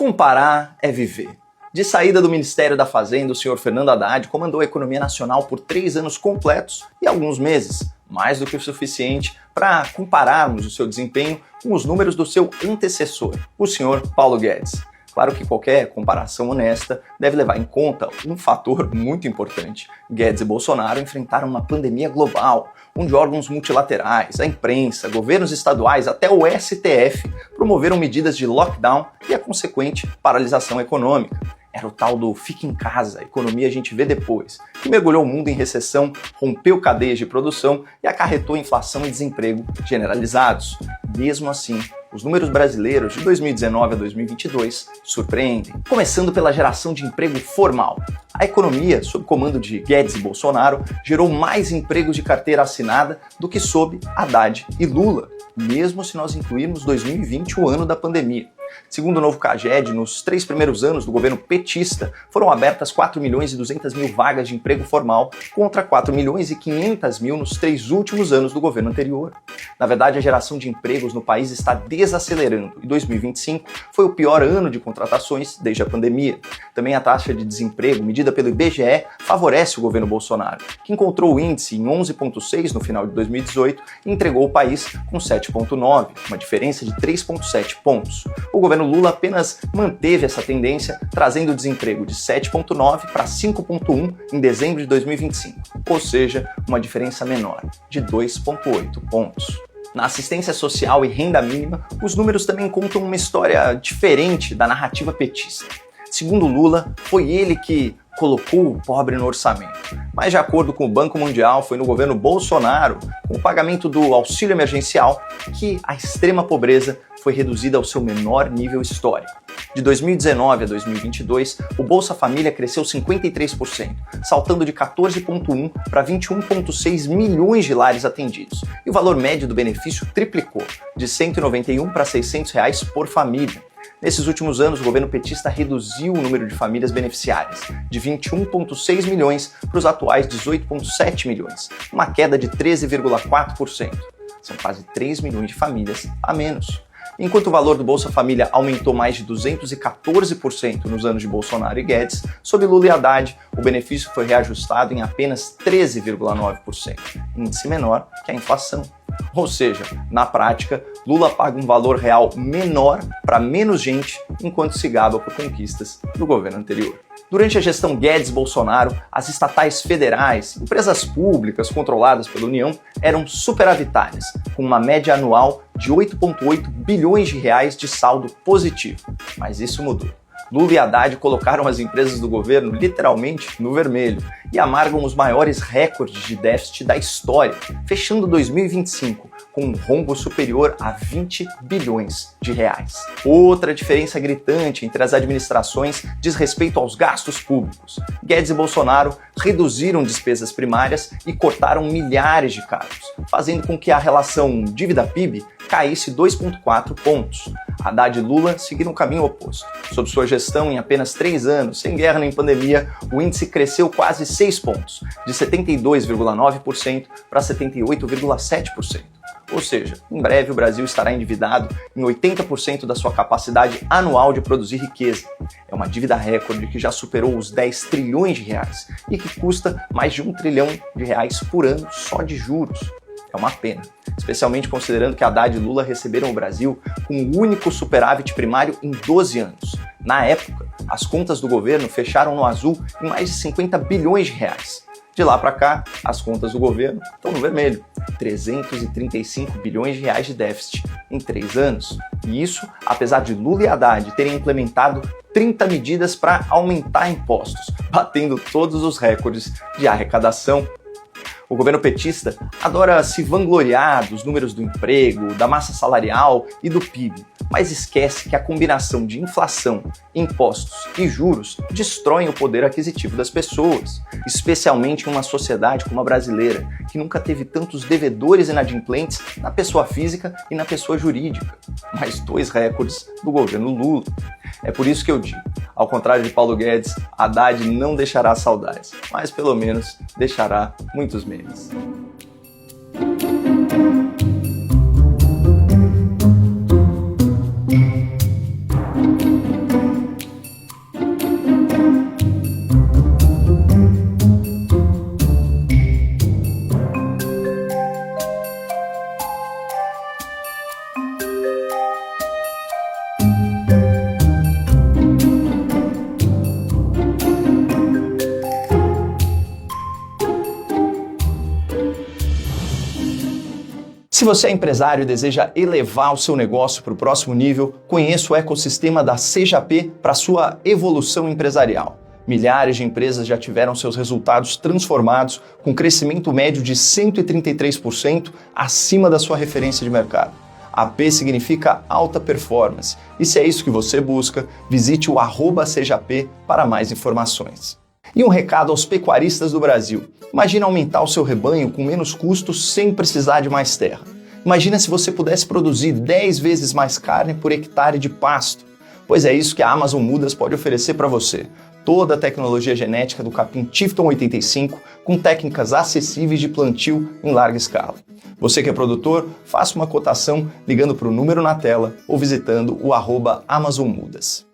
Comparar é viver. De saída do Ministério da Fazenda, o senhor Fernando Haddad comandou a economia nacional por 3 anos completos e alguns meses, mais do que o suficiente para compararmos o seu desempenho com os números do seu antecessor, o senhor Paulo Guedes. Claro que qualquer comparação honesta deve levar em conta um fator muito importante. Guedes e Bolsonaro enfrentaram uma pandemia global, onde órgãos multilaterais, a imprensa, governos estaduais, até o STF promoveram medidas de lockdown e a consequente paralisação econômica. Era o tal do fica em casa, a economia a gente vê depois, que mergulhou o mundo em recessão, rompeu cadeias de produção e acarretou inflação e desemprego generalizados. Mesmo assim, os números brasileiros de 2019 a 2022 surpreendem. Começando pela geração de emprego formal. A economia, sob comando de Guedes e Bolsonaro, gerou mais empregos de carteira assinada do que sob Haddad e Lula, mesmo se nós incluirmos 2020, o ano da pandemia. Segundo o novo CAGED, nos 3 primeiros anos do governo petista, foram abertas 4 milhões e 200 mil vagas de emprego formal contra 4 milhões e 500 mil nos 3 últimos anos do governo anterior. Na verdade, a geração de empregos no país está desacelerando e 2025 foi o pior ano de contratações desde a pandemia. Também a taxa de desemprego, medida pelo IBGE, favorece o governo Bolsonaro, que encontrou o índice em 11,6 no final de 2018 e entregou o país com 7,9, uma diferença de 3,7 pontos. O governo Lula apenas manteve essa tendência, trazendo o desemprego de 7,9 para 5,1 em dezembro de 2025, ou seja, uma diferença menor, de 2,8 pontos. Na assistência social e renda mínima, os números também contam uma história diferente da narrativa petista. Segundo Lula, foi ele que colocou o pobre no orçamento. Mas de acordo com o Banco Mundial, foi no governo Bolsonaro, com o pagamento do auxílio emergencial, que a extrema pobreza foi reduzida ao seu menor nível histórico. De 2019 a 2022, o Bolsa Família cresceu 53%, saltando de 14,1 para 21,6 milhões de lares atendidos. E o valor médio do benefício triplicou, de R$ 191 para R$ 600 reais por família. Nesses últimos anos, o governo petista reduziu o número de famílias beneficiárias, de 21,6 milhões para os atuais 18,7 milhões, uma queda de 13,4%. São quase 3 milhões de famílias a menos. Enquanto o valor do Bolsa Família aumentou mais de 214% nos anos de Bolsonaro e Guedes, sob Lula e Haddad, o benefício foi reajustado em apenas 13,9%, índice menor que a inflação. Ou seja, na prática, Lula paga um valor real menor para menos gente, enquanto se gaba por conquistas do governo anterior. Durante a gestão Guedes-Bolsonaro, as estatais federais, empresas públicas controladas pela União, eram superavitárias, com uma média anual de 8,8 bilhões de reais de saldo positivo. Mas isso mudou. Lula e Haddad colocaram as empresas do governo literalmente no vermelho e amargam os maiores recordes de déficit da história, fechando 2025 com um rombo superior a 20 bilhões de reais. Outra diferença gritante entre as administrações diz respeito aos gastos públicos. Guedes e Bolsonaro reduziram despesas primárias e cortaram milhares de cargos, fazendo com que a relação dívida-PIB caísse 2,4 pontos. Haddad e Lula seguiram o caminho oposto. Sob sua gestão, em apenas 3 anos, sem guerra nem pandemia, o índice cresceu quase 6 pontos, de 72,9% para 78,7%. Ou seja, em breve o Brasil estará endividado em 80% da sua capacidade anual de produzir riqueza. É uma dívida recorde que já superou os 10 trilhões de reais e que custa mais de 1 trilhão de reais por ano só de juros. É uma pena, especialmente considerando que Haddad e Lula receberam o Brasil com um único superávit primário em 12 anos. Na época, as contas do governo fecharam no azul em mais de 50 bilhões de reais. De lá para cá, as contas do governo estão no vermelho, 335 bilhões de reais de déficit em 3 anos. E isso, apesar de Lula e Haddad terem implementado 30 medidas para aumentar impostos, batendo todos os recordes de arrecadação. O governo petista adora se vangloriar dos números do emprego, da massa salarial e do PIB, mas esquece que a combinação de inflação, impostos e juros destroem o poder aquisitivo das pessoas, especialmente em uma sociedade como a brasileira, que nunca teve tantos devedores inadimplentes na pessoa física e na pessoa jurídica, mais 2 recordes do governo Lula. É por isso que eu digo, ao contrário de Paulo Guedes, Haddad não deixará saudades, mas pelo menos deixará muitos memes. Se você é empresário e deseja elevar o seu negócio para o próximo nível, conheça o ecossistema da CJP para sua evolução empresarial. Milhares de empresas já tiveram seus resultados transformados com crescimento médio de 133% acima da sua referência de mercado. AP significa alta performance, e se é isso que você busca, visite o @CJP para mais informações. E um recado aos pecuaristas do Brasil. Imagina aumentar o seu rebanho com menos custos sem precisar de mais terra. Imagina se você pudesse produzir 10 vezes mais carne por hectare de pasto. Pois é isso que a Amazon Mudas pode oferecer para você. Toda a tecnologia genética do capim Tifton 85 com técnicas acessíveis de plantio em larga escala. Você que é produtor, faça uma cotação ligando para o número na tela ou visitando o @AmazonMudas.